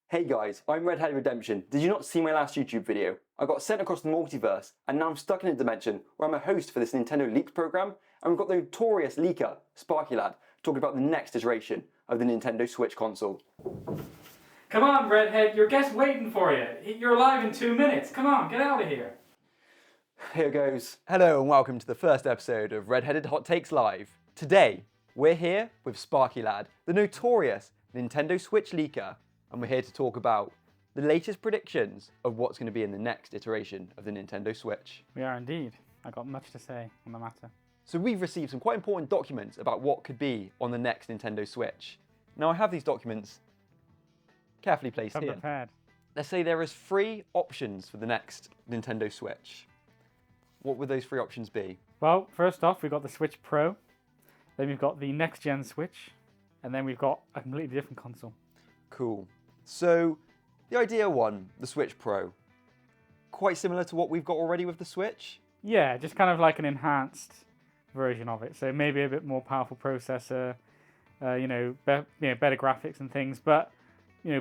Hey guys, I'm Redhead Redemption. Did you not see my last YouTube video? I got sent across the multiverse and now I'm stuck in a dimension where I'm a host for this Nintendo Leaks program and we've got the notorious leaker, Sparky Lad, talking about the next iteration of the Nintendo Switch console. Come on, Redhead, your guest's waiting for you. You're live in 2 minutes. Come on, get out of here. Here goes. Hello and welcome to the first episode of Redheaded Hot Takes Live. Today, we're here with Sparky Lad, the notorious Nintendo Switch leaker, and we're here to talk about the latest predictions of what's going to be in the next iteration of the Nintendo Switch. We are indeed. I got much to say on the matter. So we've received some quite important documents about what could be on the next Nintendo Switch. Now I have these documents carefully placed I'm here. prepared. Let's say there is 3 options for the next Nintendo Switch. What would those 3 options be? Well, first off, we've got the Switch Pro. Then we've got the next-gen Switch. And then we've got a completely different console. Cool. So the idea one, the Switch Pro, quite similar to what we've got already with the Switch. Yeah, just kind of like an enhanced version of it. So maybe a bit more powerful processor, better graphics and things. But,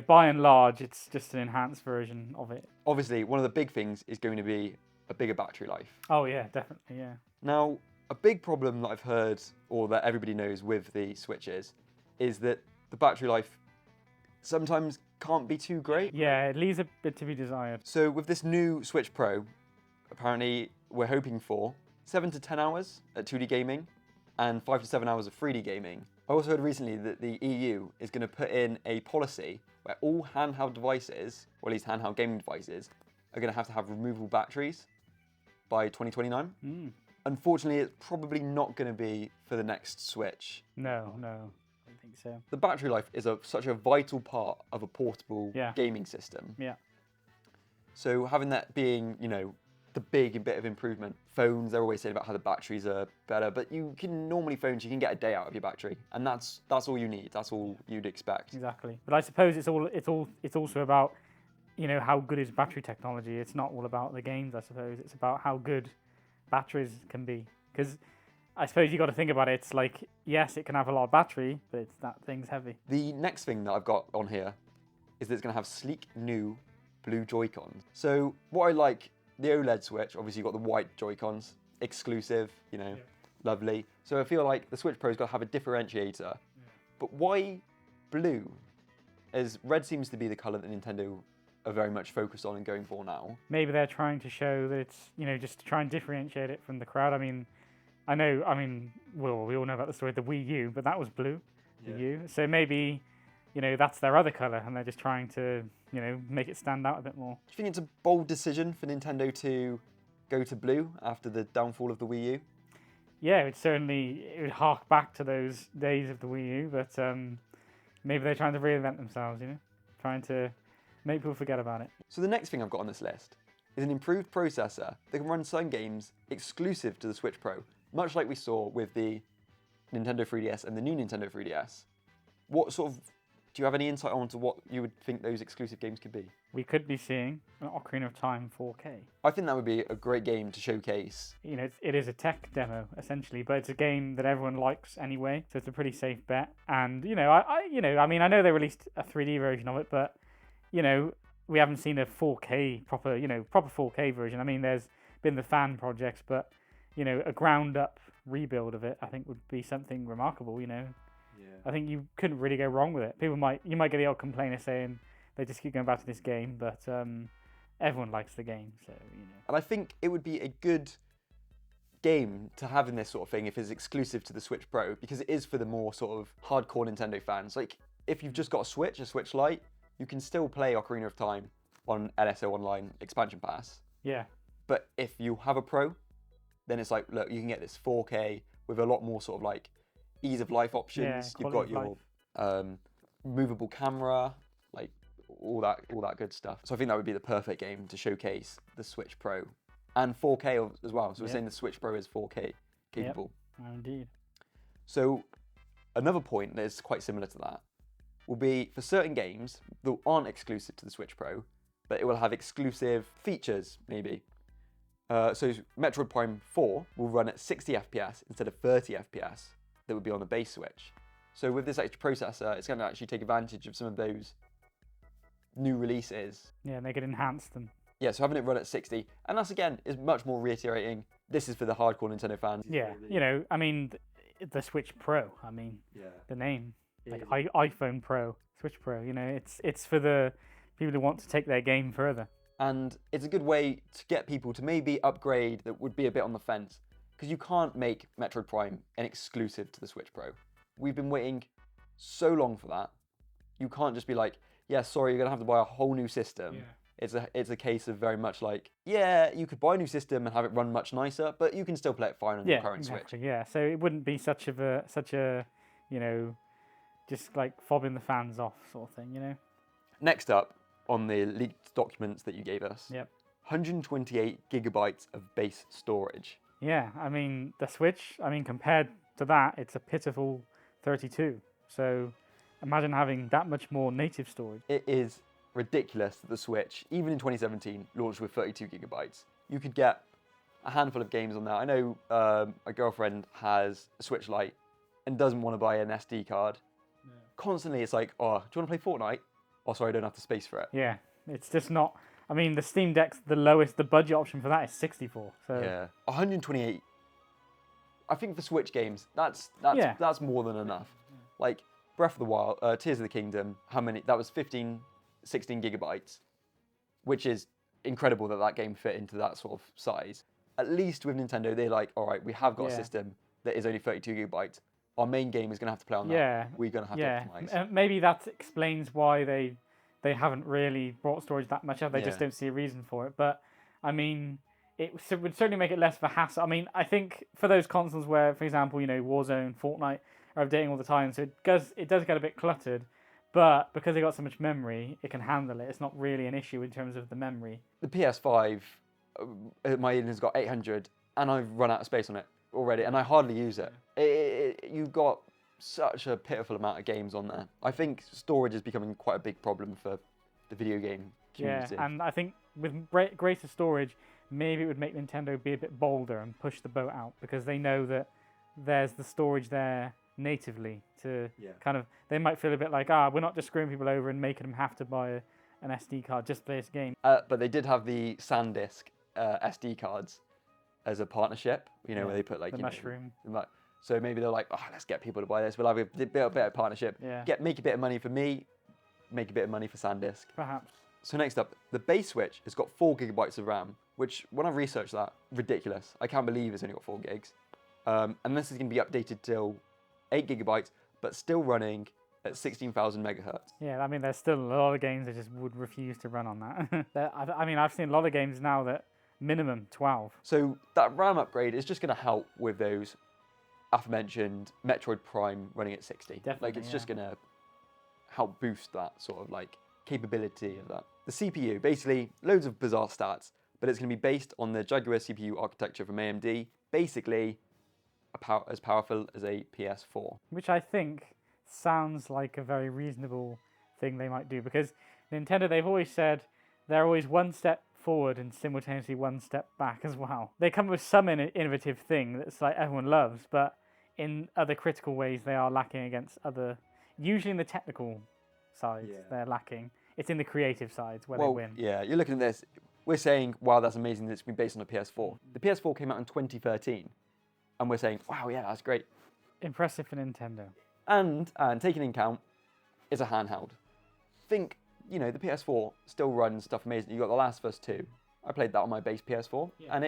by and large, it's just an enhanced version of it. Obviously, one of the big things is going to be a bigger battery life. Oh, yeah, definitely, yeah. Now, a big problem that I've heard, or that everybody knows with the Switches, is that the battery life sometimes can't be too great. Yeah, it leaves a bit to be desired. So with this new Switch Pro, apparently we're hoping for 7 to 10 hours at 2D gaming and 5 to 7 hours of 3D gaming. I also heard recently that the EU is going to put in a policy where all handheld devices, or at least handheld gaming devices, are going to have removable batteries by 2029. Unfortunately, it's probably not going to be for the next Switch. No, I don't think so. The battery life is such a vital part of a portable Yeah. gaming system. Yeah. So having that being, the big bit of improvement. Phones, they're always saying about how the batteries are better, but you can get a day out of your battery, and that's all you need. That's all you'd expect. Exactly. But I suppose it's also about, how good is battery technology. It's not all about the games, I suppose. It's about how good batteries can be. Because I suppose you got to think about it. It's like, yes, it can have a lot of battery, but that thing's heavy. The next thing that I've got on here is that it's going to have sleek new blue Joy-Cons. So what I like, the OLED Switch, obviously you've got the white Joy-Cons, exclusive, lovely. So I feel like the Switch Pro's got to have a differentiator. But why blue? As red seems to be the colour that Nintendo are very much focused on and going for now. Maybe they're trying to show that it's, just to try and differentiate it from the crowd. We all know about the story of the Wii U, but that was blue, the U. So maybe, that's their other colour and they're just trying to, make it stand out a bit more. Do you think it's a bold decision for Nintendo to go to blue after the downfall of the Wii U? Yeah, it would hark back to those days of the Wii U, but maybe they're trying to reinvent themselves, trying to make people forget about it. So the next thing I've got on this list is an improved processor that can run some games exclusive to the Switch Pro, much like we saw with the Nintendo 3DS and the new Nintendo 3DS. Do you have any insight onto what you would think those exclusive games could be? We could be seeing an Ocarina of Time 4K. I think that would be a great game to showcase. It is a tech demo essentially, but it's a game that everyone likes anyway, so it's a pretty safe bet. And I know they released a 3D version of it, but we haven't seen a 4K proper 4K version. There's been the fan projects, but a ground up rebuild of it, I think would be something remarkable. Yeah. I think you couldn't really go wrong with it. You might get the odd complainer saying they just keep going back to this game, but everyone likes the game, so And I think it would be a good game to have in this sort of thing if it's exclusive to the Switch Pro, because it is for the more sort of hardcore Nintendo fans. Like, if you've just got a Switch Lite, you can still play Ocarina of Time on LSO Online Expansion Pass. Yeah. But if you have a Pro, then it's like, look, you can get this 4K with a lot more sort of like ease of life options. Yeah, You've got your movable camera, like all that good stuff. So I think that would be the perfect game to showcase the Switch Pro and 4K as well. So we're saying the Switch Pro is 4K capable. Yep. Oh, indeed. So another point that is quite similar to that will be for certain games that aren't exclusive to the Switch Pro, but it will have exclusive features maybe. So Metroid Prime 4 will run at 60 FPS instead of 30 FPS that would be on the base Switch. So with this extra processor, it's going to actually take advantage of some of those new releases. Yeah, and they could enhance them. Yeah, so having it run at 60, and that's again is much more reiterating. This is for the hardcore Nintendo fans. Yeah, you know, I mean, the Switch Pro. I mean, the name, like iPhone Pro, Switch Pro. You know, it's for the people who want to take their game further. And it's a good way to get people to maybe upgrade that would be a bit on the fence, because you can't make Metroid Prime an exclusive to the Switch Pro. We've been waiting so long for that. You can't just be like, yeah, sorry, you're gonna have to buy a whole new system. Yeah. It's a case of very much like, yeah, you could buy a new system and have it run much nicer, but you can still play it fine on your current exactly, Switch. Yeah, so it wouldn't be such a, you know, just like fobbing the fans off sort of thing, you know. Next up on the leaked documents that you gave us, Yep. 128 gigabytes of base storage. Yeah, I mean the Switch. I mean compared to that, it's a pitiful 32. So imagine having that much more native storage. It is ridiculous that the Switch, even in 2017, launched with 32 gigabytes. You could get a handful of games on there. I know a girlfriend has a Switch Lite and doesn't want to buy an SD card. Yeah. Constantly, it's like, oh, do you want to play Fortnite? Oh, sorry, I don't have the space for it. Yeah, it's just not. I mean, the Steam Deck's the lowest. The budget option for that is 64. So Yeah, 128. I think for Switch games, that's more than enough. Like Breath of the Wild, Tears of the Kingdom. How many? That was 15, 16 gigabytes, which is incredible that that game fit into that sort of size. At least with Nintendo, they're like, all right, we have got a system that is only 32 gigabytes. Our main game is going to have to play on that. Yeah. We're going to have to optimize. Maybe that explains why they haven't really brought storage that much up. They just don't see a reason for it. But I mean, it would certainly make it less of a hassle. I mean, I think for those consoles where, for example, you know, Warzone, Fortnite are updating all the time, so it does get a bit cluttered. But because they got so much memory, it can handle it. It's not really an issue in terms of the memory. The PS5, my Eden has got 800, and I've run out of space on it already, and I hardly use it. You've got such a pitiful amount of games on there. I think storage is becoming quite a big problem for the video game community. Yeah, and I think with greater storage, maybe it would make Nintendo be a bit bolder and push the boat out, because they know that there's the storage there natively to kind of, they might feel a bit like, we're not just screwing people over and making them have to buy an SD card just to play this game. But they did have the SanDisk SD cards as a partnership, you know, where they put like the mushroom. So maybe they're like, let's get people to buy this. We'll have a bit of partnership. Make a bit of money for me, make a bit of money for SanDisk. Perhaps. So next up, the base Switch has got 4 gigabytes of RAM, which when I researched that, ridiculous. I can't believe it's only got 4 gigs. And this is going to be updated till 8 gigabytes, but still running at 16,000 megahertz. Yeah, I mean, there's still a lot of games that just would refuse to run on that. I mean, I've seen a lot of games now that minimum 12. So that RAM upgrade is just going to help with those aforementioned Metroid Prime running at 60. Definitely, like it's just going to help boost that sort of like capability of that. The CPU, basically loads of bizarre stats, but it's going to be based on the Jaguar CPU architecture from AMD, basically as powerful as a PS4. Which I think sounds like a very reasonable thing they might do, because Nintendo, they've always said they're always one step forward and simultaneously one step back as well. They come up with some innovative thing that's like everyone loves, but in other critical ways they are lacking against other, usually in the technical sides they're lacking. It's in the creative sides where they win. Yeah, you're looking at this, we're saying, wow, that's amazing that it's been based on a PS4. The PS4 came out in 2013, and we're saying, wow, yeah, that's great. Impressive for Nintendo. And taking into account, it's a handheld. Think, you know, the PS4 still runs stuff amazing. You got The Last of Us 2. I played that on my base PS4, and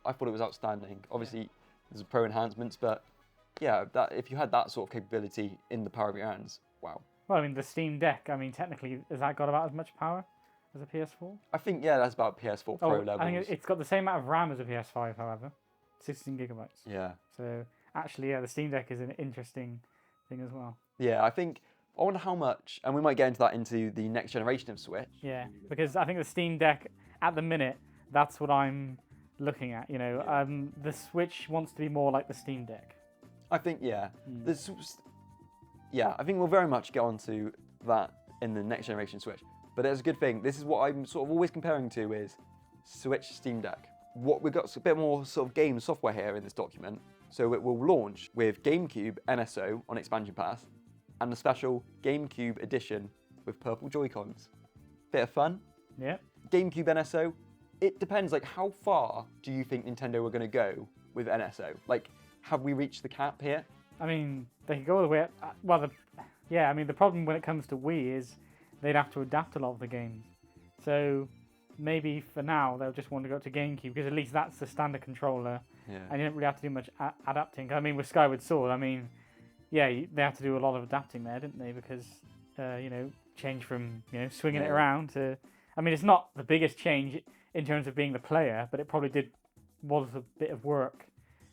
I thought it was outstanding. Obviously, there's pro enhancements, but yeah, that if you had that sort of capability in the power of your hands, wow. Well, I mean, the Steam Deck, I mean, technically, has that got about as much power as a PS4? I think, that's about PS4 Pro levels. I think it's got the same amount of RAM as a PS5, however. 16 gigabytes. Yeah. So, actually, the Steam Deck is an interesting thing as well. Yeah, I wonder how much, and we might get into the next generation of Switch. Yeah, because I think the Steam Deck, at the minute, that's what I'm looking at, you know. The Switch wants to be more like the Steam Deck. I think, I think we'll very much get onto that in the next generation Switch. But it's a good thing. This is what I'm sort of always comparing to is Switch Steam Deck. We've got a bit more sort of game software here in this document. So it will launch with GameCube NSO on Expansion Pass and a special GameCube edition with purple Joy-Cons. bit of fun. Yeah. GameCube NSO, it depends. Like, how far do you think Nintendo are going to go with NSO? Like, have we reached the cap here? I mean, they could go all the way up. I mean, the problem when it comes to Wii is they'd have to adapt a lot of the games. So maybe for now they'll just want to go to GameCube because at least that's the standard controller, Yeah. and you don't really have to do much adapting. I mean, with Skyward Sword, I mean, yeah, they had to do a lot of adapting there, didn't they? Because change from swinging it Yeah. around to. I mean, it's not the biggest change in terms of being the player, but it probably was a bit of work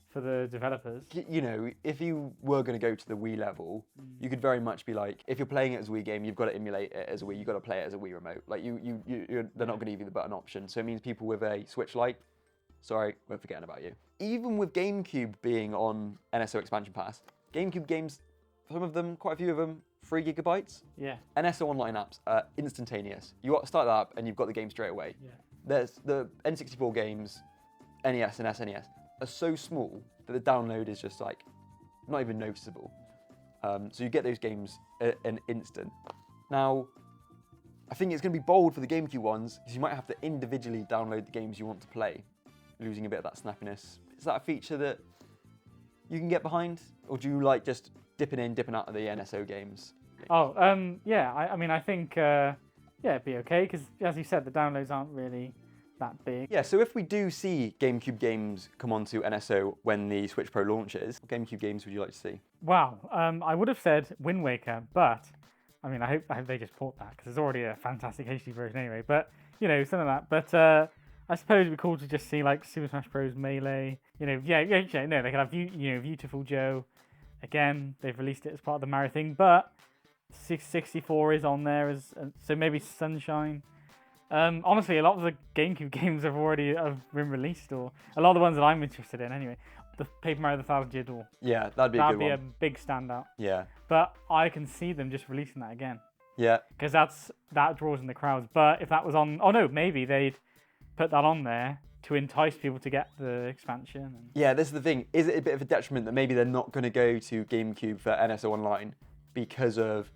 for the developers. If you were going to go to the Wii level, you could very much be like, if you're playing it as a Wii game, you've got to emulate it as a Wii. You've got to play it as a Wii remote. Like they're not going to give you the button option. So it means people with a Switch Lite, sorry, we're forgetting about you. Even with GameCube being on NSO Expansion Pass, GameCube games, some of them, quite a few of them, 3 gigabytes. Yeah. NSO online apps are instantaneous. You start that up and you've got the game straight away. Yeah. There's the N64 games, NES and SNES, are so small that the download is just like not even noticeable. So you get those games an instant. Now, I think it's going to be bold for the GameCube ones because you might have to individually download the games you want to play, losing a bit of that snappiness. Is that a feature that you can get behind, or do you like just dipping in, dipping out of the NSO games? Yeah. I mean, I think it'd be okay because, as you said, the downloads aren't really that big. Yeah, so if we do see GameCube games come onto NSO when the Switch Pro launches, what GameCube games would you like to see? Wow. I would have said Wind Waker, but I mean, I hope they just port that because there's already a fantastic HD version anyway. But something like that. But I suppose it'd be cool to just see like Super Smash Bros. Melee. They could have Beautiful Joe. Again, they've released it as part of the Mario thing, but 64 is on there so maybe Sunshine. Honestly, a lot of the GameCube games have been released, or a lot of the ones that I'm interested in anyway. The Paper Mario: The Thousand Year Door. Yeah, that'd be a good one. That'd be a big standout. Yeah. But I can see them just releasing that again. Yeah. Because that draws in the crowds. But if that was on, maybe they'd put that on there to entice people to get the expansion. Yeah, this is the thing. Is it a bit of a detriment that maybe they're not going to go to GameCube for NSO Online because of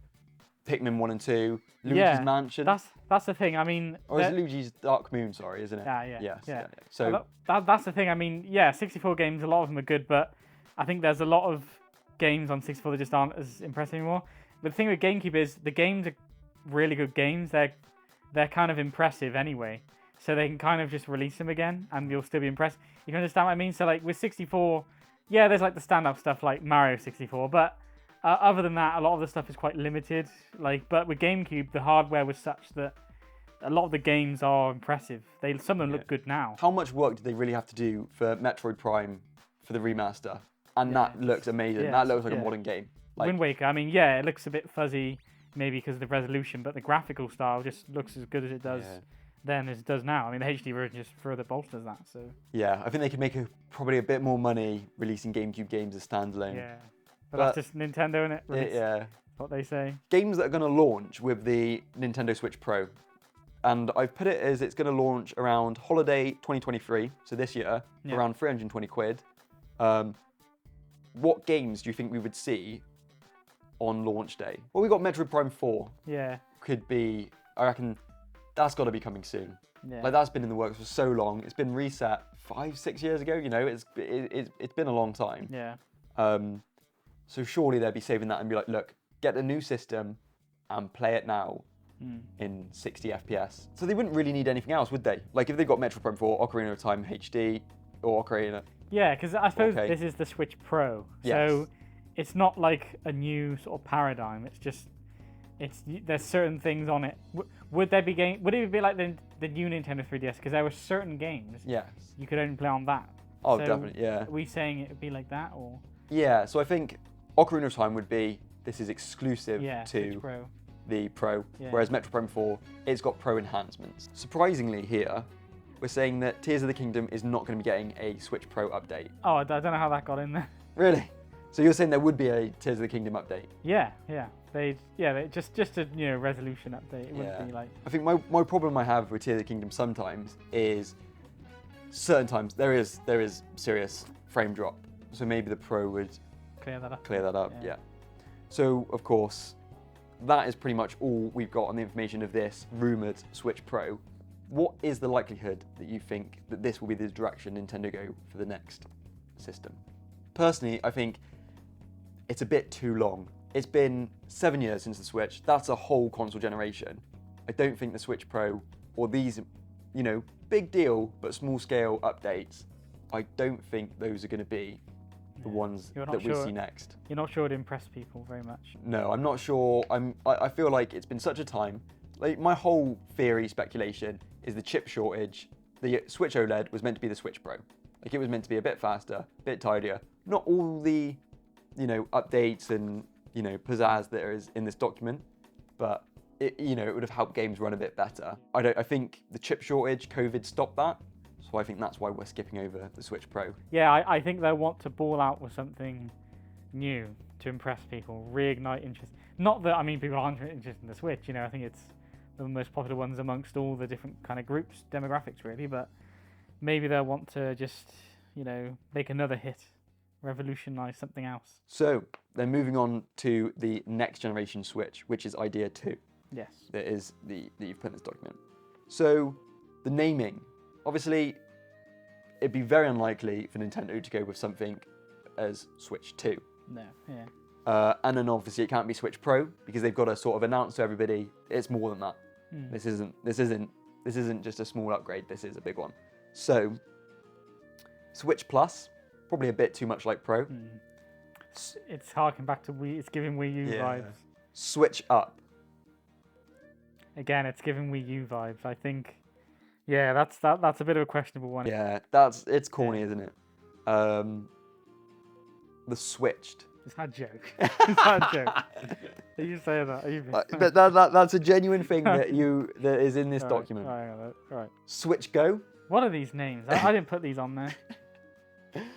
Pikmin 1 and 2, Luigi's Mansion? That's the thing. I mean, or is it Luigi's Dark Moon? Sorry, isn't it? Yeah. Yes, yeah. So that's the thing. I mean, 64 games. A lot of them are good, but I think there's a lot of games on 64 that just aren't as impressive anymore. But the thing with GameCube is the games are really good games. They're kind of impressive anyway, so they can kind of just release them again, and you'll still be impressed. You can understand what I mean? So like with 64, there's like the standout stuff like Mario 64, but other than that, a lot of the stuff is quite limited. But with GameCube, the hardware was such that a lot of the games are impressive. Some of them look good now. How much work did they really have to do for Metroid Prime for the remaster? And that looks amazing. Yeah, that looks like a modern game. Wind Waker, I mean, it looks a bit fuzzy, maybe because of the resolution, but the graphical style just looks as good as it does then as it does now. I mean, the HD version just further bolsters that. So yeah, I think they could make probably a bit more money releasing GameCube games as standalone. Yeah, but that's just Nintendo, innit? Yeah. What they say. Games that are going to launch with the Nintendo Switch Pro. And I've put it as it's going to launch around holiday 2023, so this year, around 320 quid. What games do you think we would see on launch day? Well, we got Metroid Prime 4. Yeah. Could be, I reckon, that's got to be coming soon. Yeah. Like, that's been in the works for so long. It's been reset 5-6 years ago. It's been a long time. Yeah. So surely they'd be saving that and be like, look, get a new system and play it now in 60 FPS. So they wouldn't really need anything else, would they? Like if they got Metroid Prime 4, Ocarina of Time HD, or Ocarina. Yeah, because I suppose this is the Switch Pro. Yes. So it's not like a new sort of paradigm. It's just, there's certain things on it. Would it be like the new Nintendo 3DS? Because there were certain games you could only play on that. Oh, so definitely, yeah. Are we saying it would be like that, or? Yeah, so I think Ocarina of Time would be, this is exclusive Switch to Pro. the Pro, whereas Metroid Prime 4, it's got Pro enhancements. Surprisingly here, we're saying that Tears of the Kingdom is not going to be getting a Switch Pro update. Oh, I don't know how that got in there. Really? So you're saying there would be a Tears of the Kingdom update? Yeah. They just a resolution update. It wouldn't be like. I think my problem I have with Tears of the Kingdom sometimes is certain times there is serious frame drop. So maybe the Pro would clear that up. Yeah. So of course, that is pretty much all we've got on the information of this rumoured Switch Pro. What is the likelihood that you think that this will be the direction Nintendo go for the next system? Personally, I think it's a bit too long. It's been 7 years since the Switch. That's a whole console generation. I don't think the Switch Pro or these, big deal but small scale updates, I don't think those are going to be the ones that we see next. You're not sure it impressed people very much. No, I'm not sure. I feel like it's been such a time. Like, my whole theory, speculation, is the chip shortage. The Switch OLED was meant to be the Switch Pro. Like, it was meant to be a bit faster, a bit tidier. Not all the, updates and, pizzazz that is in this document, but it would have helped games run a bit better. I think the chip shortage, COVID stopped that. So I think that's why we're skipping over the Switch Pro. Yeah, I think they'll want to ball out with something new to impress people, reignite interest. Not that, people aren't interested in the Switch, I think it's the most popular ones amongst all the different kind of groups, demographics really, but maybe they'll want to just, make another hit, revolutionise something else. So then moving on to the next generation Switch, which is Idea 2. Yes. That you've put in this document. So the naming. Obviously, it'd be very unlikely for Nintendo to go with something as Switch 2. No, yeah. And then obviously it can't be Switch Pro because they've got to sort of announce to everybody it's more than that. This isn't just a small upgrade. This is a big one. So Switch Plus, probably a bit too much like Pro. It's harking back to Wii. It's giving Wii U vibes. Switch Up. Again, it's giving Wii U vibes. I think. Yeah, that's a bit of a questionable one. Yeah, it's corny, isn't it? The Switched. Is that a joke? Is that a joke? Are you saying that? Are you but that's a genuine thing that is in this document. Right. Switch Go. What are these names? I didn't put these on there.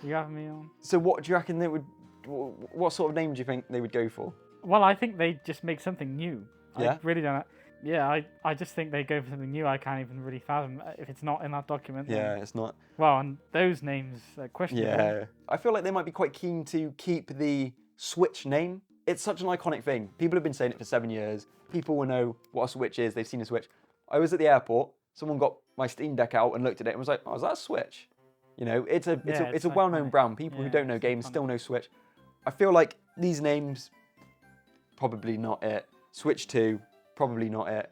You have me on. So what do you reckon they would? What sort of name do you think they would go for? Well, I think they just make something new. Yeah. I really don't. Yeah, I just think they go for something new. I can't even really fathom if it's not in that document. Yeah, it's not. Well, and those names are questionable. Yeah, I feel like they might be quite keen to keep the Switch name. It's such an iconic thing. People have been saying it for 7 years. People will know what a Switch is. They've seen a Switch. I was at the airport. Someone got my Steam Deck out and looked at it and was like, "Oh, is that a Switch?" It's a well-known brand. People who don't know games still know Switch. I feel like these names, probably not it. Switch 2, probably not it.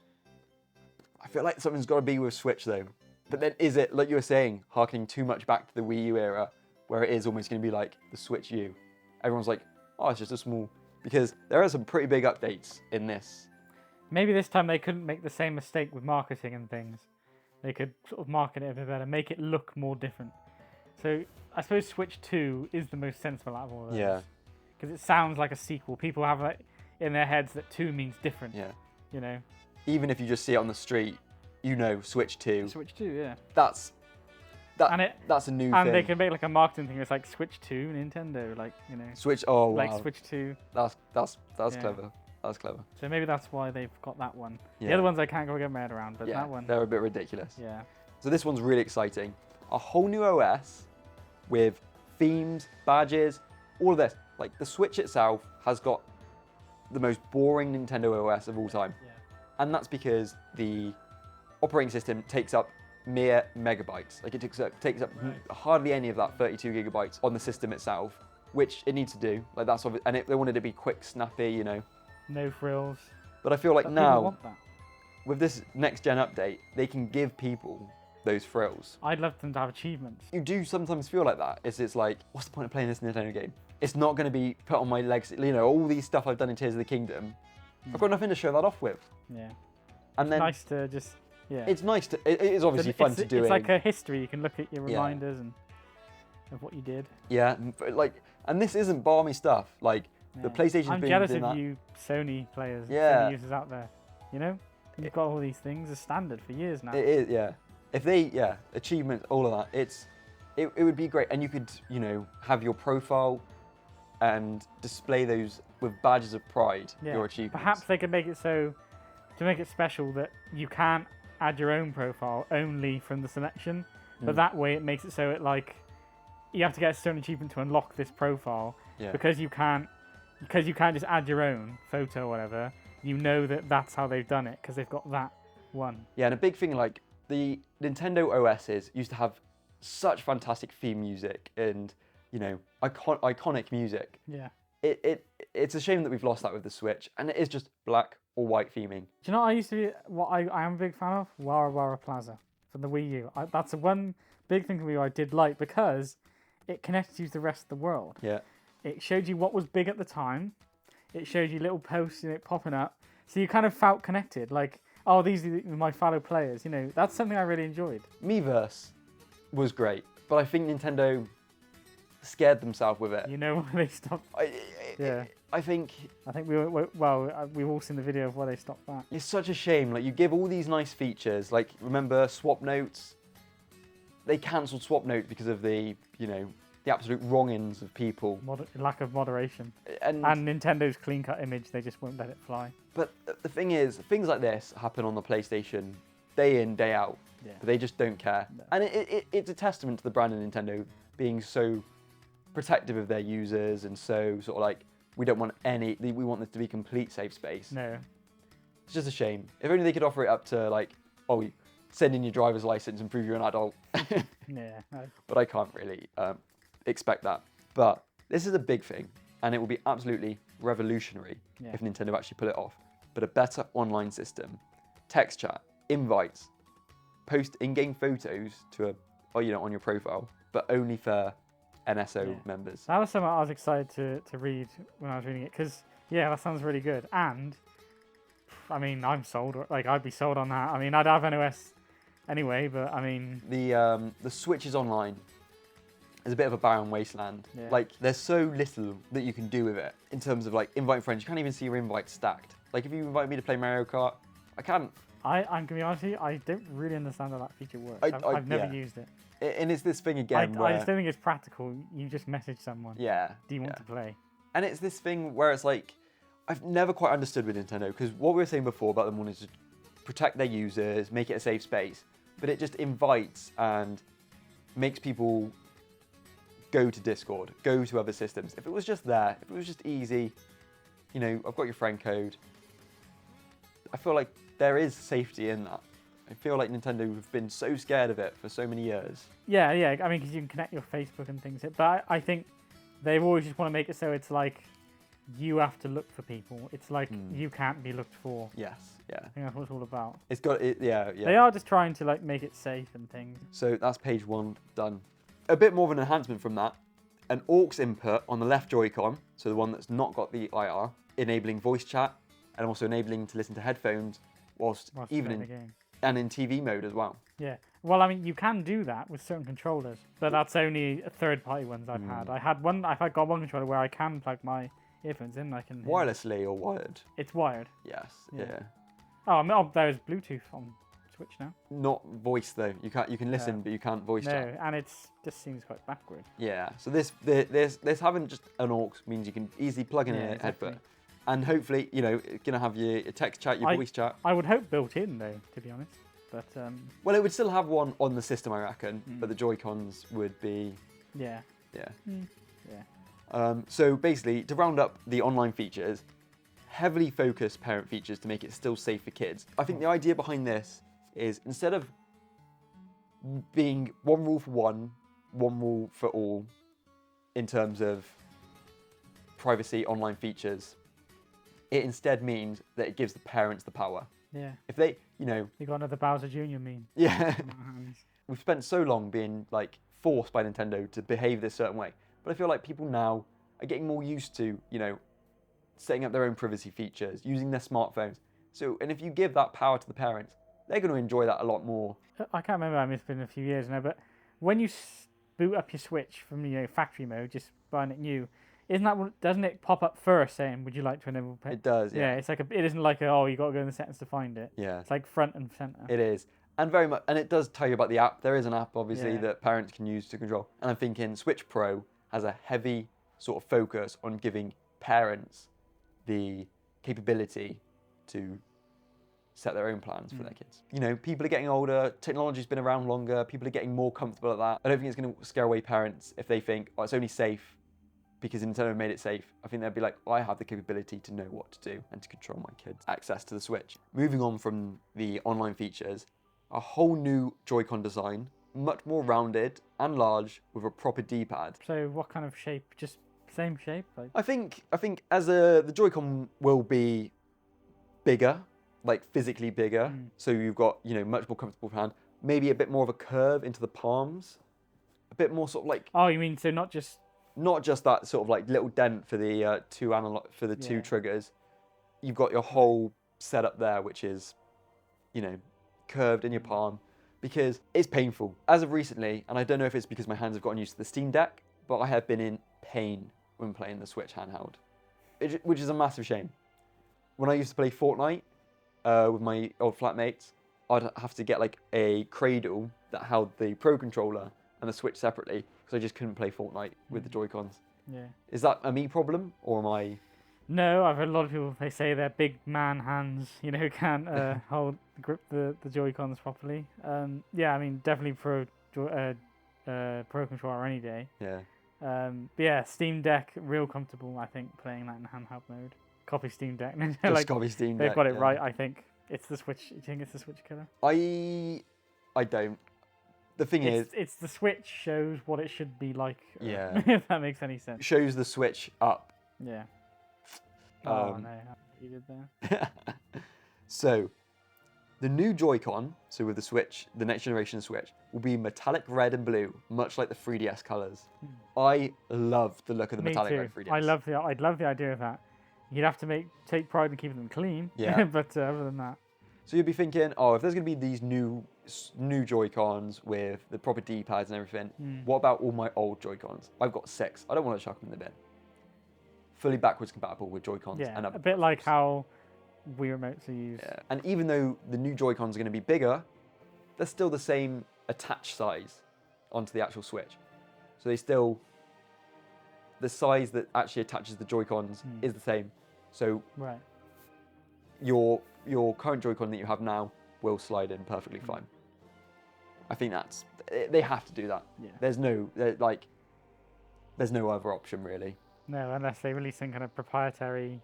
I feel like something's got to be with Switch though. But then is it, like you were saying, harkening too much back to the Wii U era, where it is almost going to be like the Switch U? Everyone's like, oh, it's just a small... Because there are some pretty big updates in this. Maybe this time they couldn't make the same mistake with marketing and things. They could sort of market it a bit better, make it look more different. So I suppose Switch 2 is the most sensible out of all of those. Yeah. Because it sounds like a sequel. People have it in their heads that 2 means different. Yeah. Even if you just see it on the street, Switch 2. Switch 2, yeah. That's a new thing. And they can make like a marketing thing. It's like Switch 2 Nintendo, Switch. Oh wow. Like Switch 2. That's clever. That's clever. So maybe that's why they've got that one. Yeah. The other ones I can't go get my head around, but that one. They're a bit ridiculous. Yeah. So this one's really exciting. A whole new OS with themes, badges, all of this. Like the Switch itself has got the most boring Nintendo OS of all time. Yeah. And that's because the operating system takes up mere megabytes. Like it takes up hardly any of that 32 gigabytes on the system itself, which it needs to do. Like that's obvious, and they wanted it to be quick, snappy, No frills. But I feel like But now, people want that. with this next gen update, they can give people those thrills. I'd love them to have achievements. You do sometimes feel like that. It's like, what's the point of playing this Nintendo game? It's not going to be put on my legs. All these stuff I've done in Tears of the Kingdom, I've got nothing to show that off with. Yeah. And then Nice to just, yeah. it's nice to. It is obviously fun to do. It's like a history. You can look at your reminders and of what you did. Yeah, but and this isn't balmy stuff. Like the PlayStation's I'm been jealous doing of that. you Sony players, Yeah. Sony users out there. You've got all these things as standard for years now. It is, yeah. If they, achievements, all of that, it would be great. And you could, have your profile and display those with badges of pride, your achievements. Perhaps they could make it so, to make it special, that you can't add your own profile only from the selection, but that way it makes it so you have to get a certain achievement to unlock this profile, because you can't just add your own photo or whatever. you know that that's how they've done it because they've got that one. Yeah, and a big thing, like the Nintendo OSs used to have such fantastic theme music and, you know, iconic music. Yeah. It's a shame that we've lost that with the Switch, and it is just black or white theming. Do you know what I used to be? What I am a big fan of? Wara Wara Plaza from the Wii U. That's the one big thing for me I did like because it connected you to the rest of the world. Yeah. It showed you what was big at the time. It showed you little posts in it popping up, so you kind of felt connected. Like, oh, these are my fellow players. You know, that's something I really enjoyed. Miiverse was great, but I think Nintendo scared themselves with it. You know why they stopped? Yeah. I think we've all seen the video of why they stopped that. it's such a shame. Like, you give all these nice features, like, remember Swap Notes? They cancelled Swap Notes because of the, you know, the absolute wrongings of people. Lack of moderation. And Nintendo's clean-cut image, they just won't let it fly. but the thing is, things like this happen on the PlayStation day in, day out. Yeah. But they just don't care. No. And it's a testament to the brand of Nintendo being so protective of their users and so sort of like, we want this to be complete safe space. No. It's just a shame. If only they could offer it up to like, oh, send in your driver's license and prove you're an adult. Yeah. No. But I can't really expect that. But this is a big thing, and it will be absolutely revolutionary Yeah. if Nintendo actually pull it off. But a better online system, text chat, invites, post in-game photos to on your profile, but only for NSO Yeah. members. That was something I was excited to read when I was reading it because, yeah, that sounds really good. And, I mean, I'm sold. Like, I'd be sold on that. I mean, I'd have NOS anyway, but I mean... The Switch is online. It's a bit of a barren wasteland. Yeah. Like, there's so little that you can do with it in terms of like inviting friends. You can't even see your invites stacked. Like, if you invite me to play Mario Kart, I can't. I'm going to be honest with you, I don't really understand how that feature works. I- I've never yeah. used it. And it's this thing I again where just don't think it's practical. You just message someone. yeah, Do you want yeah. to play? And it's this thing where it's like, I've never quite understood with Nintendo, because what we were saying before about them wanting to protect their users, make it a safe space, but it just invites and makes people go to Discord, go to other systems. If it was just there, if it was just easy, you know, I've got your friend code, I feel like there is safety in that. I feel like Nintendo have been so scared of it for so many years. Yeah. I mean, because you can connect your Facebook and things. But I think they always just want to make it so it's like you have to look for people. It's like you can't be looked for. Yes, yeah. I think that's what it's all about. It's got it, yeah. They are just trying to like make it safe and things. So that's page 1 done. A bit more of an enhancement from that. An aux input on the left Joy-Con, so the one that's not got the IR, enabling voice chat and also enabling to listen to headphones whilst even playing in the game. and in TV mode as well. Yeah. Well, I mean, you can do that with certain controllers, but that's only third-party ones I've had. I've got one controller where I can plug my earphones in. I can Wirelessly or wired? It's wired. Yes. Yeah. Yeah. Oh, I mean, there's Bluetooth on Switch now. Not voice though. You can listen, No. but you can't voice No, chat. and it's just seems quite backward. Yeah. So this having just an aux means you can easily plug in Yeah, a exactly. headphone, and hopefully it's gonna have your text chat, your voice chat. I would hope built in though, to be honest. But Well, it would still have one on the system, I reckon, but the Joy-Cons would be yeah. yeah. Yeah. So basically, to round up the online features, heavily focused parent features to make it still safe for kids. I think the idea behind this is instead of being one rule for one rule for all in terms of privacy online features, it instead means that it gives the parents the power. Yeah. If they, You got another Bowser Jr. meme. yeah, on my hands. we've spent so long being like forced by Nintendo to behave this certain way, but I feel like people now are getting more used to, setting up their own privacy features, using their smartphones. So, and if you give that power to the parents, they're going to enjoy that a lot more. I can't remember. I mean, it's been a few years now, but when you boot up your Switch from factory mode, just buying it new, doesn't it pop up first saying, "Would you like to enable pay?" It does, Yeah, yeah. it's like it isn't like you got to go in the settings to find it. Yeah, It's like front and center. it is. And very much, and it does tell you about the app. There is an app, obviously, Yeah. that parents can use to control. And I'm thinking Switch Pro has a heavy sort of focus on giving parents the capability to set their own plans for their kids. People are getting older, technology's been around longer, people are getting more comfortable at that. I don't think it's going to scare away parents if they think, oh, it's only safe because Nintendo made it safe, I think they'd be like, I have the capability to know what to do and to control my kids' access to the Switch. Moving on from the online features, a whole new Joy-Con design, much more rounded and large with a proper D-pad. So what kind of shape? Just same shape? Like I think as the Joy-Con will be bigger, like physically bigger, so you've got, you know, much more comfortable hand, maybe a bit more of a curve into the palms, a bit more sort of like, oh, you mean so not just that sort of like little dent for the two Yeah. triggers. You've got your whole setup there, which is, you know, curved in your palm, because it's painful. As of recently, and I don't know if it's because my hands have gotten used to the Steam Deck, but I have been in pain when playing the Switch handheld, which is a massive shame. When I used to play Fortnite with my old flatmates, I'd have to get like a cradle that held the Pro Controller and the Switch separately, because I just couldn't play Fortnite with the Joy-Cons. yeah. Is that a me problem, or am I... No, I've heard a lot of people, they say their big man hands, you know, can't grip the Joy-Cons properly. Yeah, I mean, definitely Pro Controller any day. Yeah. But yeah, Steam Deck, real comfortable, I think, playing that in handheld mode. Copy Steam Deck. Just like, copy Steam they've Deck, got it yeah. right, I think. It's the Switch. You think it's the Switch killer? I don't. The thing is, It's the Switch shows what it should be like. Yeah. If that makes any sense. shows the Switch up. Yeah. Oh, Um, no, you did there. So, the new Joy-Con, so with the Switch, the next generation Switch, will be metallic red and blue, much like the 3DS colours. I love the look of the Me metallic too. red 3DS. I'd love the idea of that. You'd have to take pride in keeping them clean. Yeah. But other than that, So you'd be thinking, oh, if there's going to be these new Joy-Cons with the proper D-pads and everything, what about all my old Joy-Cons? I've got 6. I don't want to chuck them in the bin. Fully backwards compatible with Joy-Cons yeah, and other a bit like platforms. how Wii remotes are used. Yeah. And even though the new Joy-Cons are going to be bigger, they're still the same attached size onto the actual Switch. So the size that actually attaches the Joy-Cons is the same. So Right. your current Joy-Con that you have now will slide in perfectly fine. I think they have to do that. Yeah. There's no other option really. No, unless they release some kind of proprietary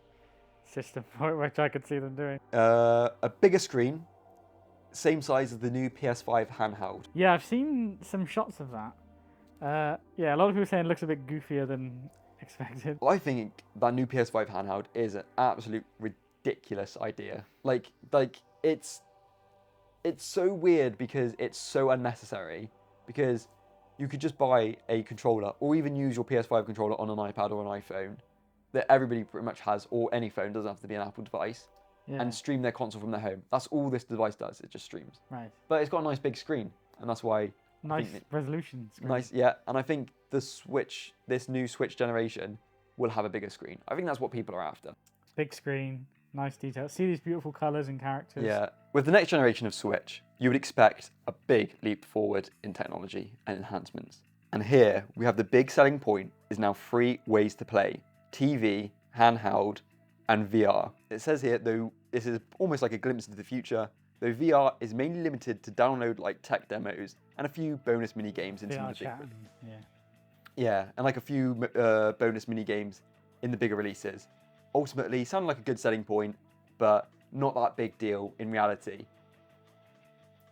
system for it, which I could see them doing. A bigger screen, same size as the new PS5 handheld. Yeah, I've seen some shots of that. Yeah, a lot of people saying it looks a bit goofier than expected. I think that new PS5 handheld is an absolute ridiculous idea. Like it's so weird because it's so unnecessary, because you could just buy a controller or even use your PS5 controller on an iPad or an iPhone that everybody pretty much has, or any phone, doesn't have to be an Apple device, Yeah. and stream their console from their home. That's all this device does, it just streams. Right. But it's got a nice big screen, and that's why Nice think resolution screen. nice, yeah, and I think this new Switch generation will have a bigger screen. I think that's what people are after. Big screen, nice detail. See these beautiful colours and characters. Yeah. With the next generation of Switch, you would expect a big leap forward in technology and enhancements. And here we have the big selling point is now 3 ways to play: TV, handheld, and VR. It says here, though this is almost like a glimpse into the future, though VR is mainly limited to download like tech demos and a few bonus mini games in some VR of the big chat. Yeah. Yeah, and like a few bonus mini games in the bigger releases. Ultimately, sounded like a good selling point, but not that big deal in reality.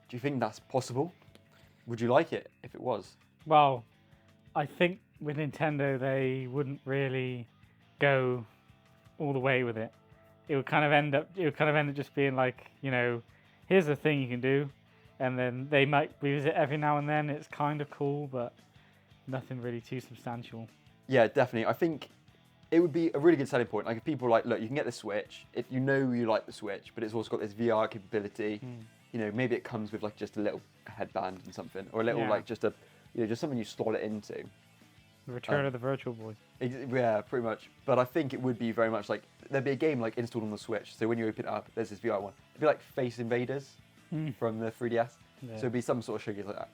Do you think that's possible? Would you like it if it was? Well, I think with Nintendo they wouldn't really go all the way with it. It would kind of end up just being like, you know, here's the thing you can do, and then they might use it every now and then. It's kind of cool, but nothing really too substantial. Yeah, definitely. I think it would be a really good selling point. Like if people are like, look, you can get the Switch. If you know you like the Switch, but it's also got this VR capability. You know, maybe it comes with like just a little headband and something, or a little Yeah. like just just something you slot it into. The Return of the Virtual Boy. Yeah, pretty much. But I think it would be very much like there'd be a game like installed on the Switch. So when you open it up, there's this VR one. It'd be like Face Invaders from the 3DS. Yeah. So it'd be some sort of sugar like that.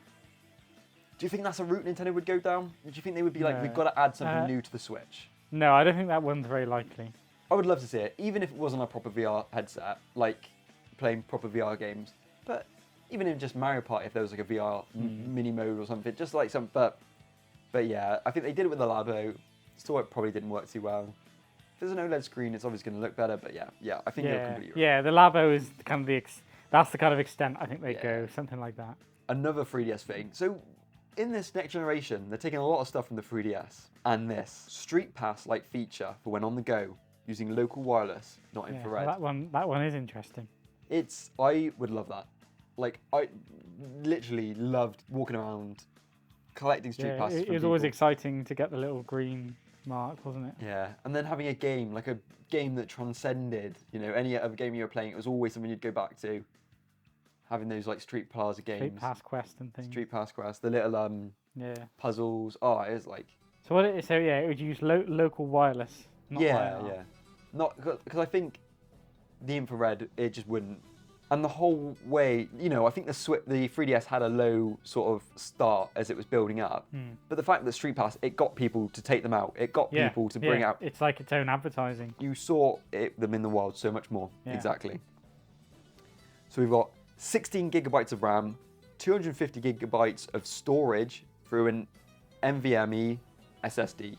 Do you think that's a route Nintendo would go down? Do you think they would be like, No. we've got to add something new to the Switch? No, I don't think that one's very likely. I would love to see it, even if it wasn't a proper VR headset, like playing proper VR games. But even in just Mario Party, if there was like a VR mini mode or something, just like some. But yeah, I think they did it with the Labo. Still, it probably didn't work too well. If there's an OLED screen, it's obviously going to look better, but yeah, I think you're completely right. Yeah, the Labo is kind of that's the kind of extent I think they Yeah. go, something like that. Another 3DS thing. So, in this next generation, they're taking a lot of stuff from the 3DS and this Street Pass-like feature for when on the go, using local wireless, not Yeah, infrared. well, that one is interesting. I would love that. Like, I literally loved walking around, collecting Street Passes it from was always people. exciting to get the little green mark, wasn't it? Yeah, and then having a game, like a game that transcended, any other game you were playing, it was always something you'd go back to. Having those like Street Plaza games. Street Pass Quest and things. Street Pass Quest, the little Yeah. puzzles. Oh, it was like... So it would use local wireless, not IR. Yeah. Not, because I think the infrared, it just wouldn't. And the whole way, I think the 3DS had a low sort of start as it was building up. But the fact that Street Pass, it got people to take them out. It got people to bring out. It's like its own advertising. You saw them in the wild so much more. Yeah. Exactly. So we've got 16 gigabytes of RAM, 250 gigabytes of storage through an NVMe SSD.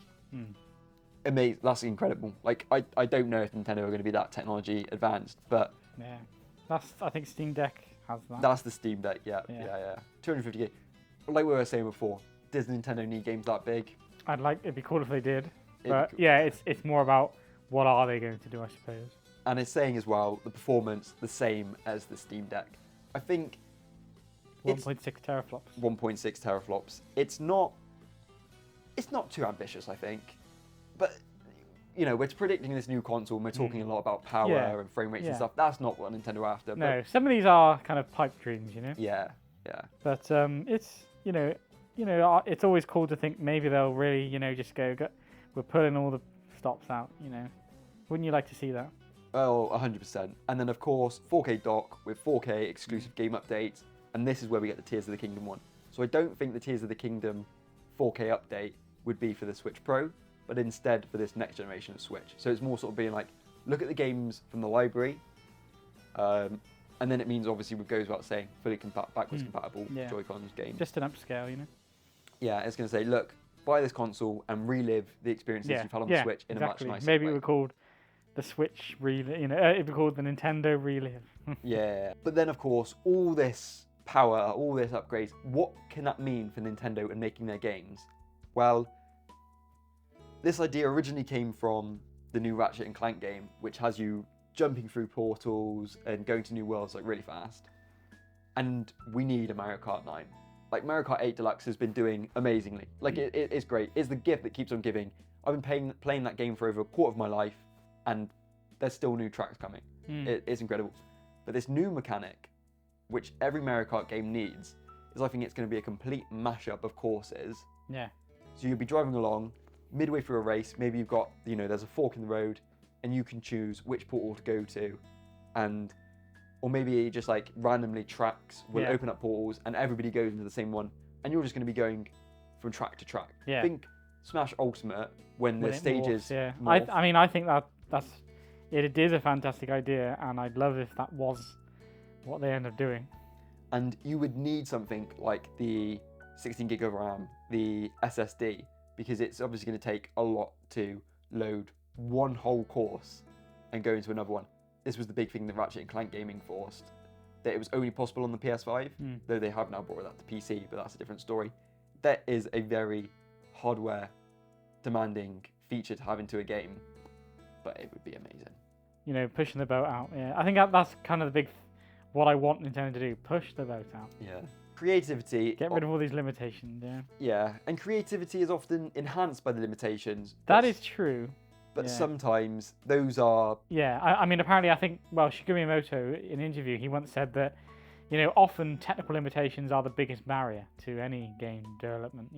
Amazing. That's incredible. Like, I don't know if Nintendo are going to be that technology advanced, but... Yeah. I think Steam Deck has that. That's the Steam Deck, yeah. 250 gig. Like we were saying before, does Nintendo need games that big? It'd be cool if they did. It'd But be cool. yeah, it's more about what are they going to do, I suppose. And it's saying as well, the performance the same as the Steam Deck. I think 1.6 teraflops. 1.6 teraflops. It's not too ambitious, I think. But we're predicting this new console and we're talking a lot about power Yeah. and frame rates Yeah. and stuff. That's not what Nintendo are after. No, some of these are kind of pipe dreams, But yeah. But it's it's always cool to think maybe they'll really just go we're pulling all the stops out. Wouldn't you like to see that? Oh, 100%. And then of course 4K dock with 4K exclusive game updates, and this is where we get the Tears of the Kingdom one. So I don't think the Tears of the Kingdom 4K update would be for the Switch Pro, but instead for this next generation of Switch. So it's more sort of being like, look at the games from the library, and then it means obviously it goes without saying fully backwards compatible Joy-Cons games. Just an upscale, Yeah, it's going to say, look, buy this console and relive the experiences you've had on the Switch in exactly. a much nicer Maybe way. it would be called the Switch Relive. It'd be called the Nintendo Relive. Yeah, but then of course, all this power, all this upgrades, what can that mean for Nintendo and making their games? Well, this idea originally came from the new Ratchet and Clank game, which has you jumping through portals and going to new worlds like really fast. And we need a Mario Kart 9. Like Mario Kart 8 Deluxe has been doing amazingly. Like it's great. It's the gift that keeps on giving. I've been playing that game for over a quarter of my life, and there's still new tracks coming. It's incredible. But this new mechanic, which every Mario Kart game needs, is I think it's going to be a complete mashup of courses. Yeah. So you'll be driving along, midway through a race, maybe you've got, there's a fork in the road, and you can choose which portal to go to, or maybe just like randomly tracks will open up portals and everybody goes into the same one, and you're just going to be going from track to track. Yeah. Think Smash Ultimate when the it stages morphs, morph. I think that's it is a fantastic idea, and I'd love if that was what they end up doing. And you would need something like the 16 gig of RAM, the SSD, because it's obviously going to take a lot to load one whole course and go into another one. This was the big thing that Ratchet and Clank Gaming forced, that it was only possible on the PS5, though they have now brought that to PC, but that's a different story. That is a very hardware demanding feature to have into a game, but it would be amazing. Pushing the boat out. Yeah, I think that's kind of what I want Nintendo to do: push the boat out. Yeah. Creativity. Get rid of all these limitations. Yeah. Yeah, and creativity is often enhanced by the limitations. That is true. But yeah. sometimes those are... Yeah, I mean, apparently, Shigeru Miyamoto, in an interview, he once said that, often technical limitations are the biggest barrier to any game development,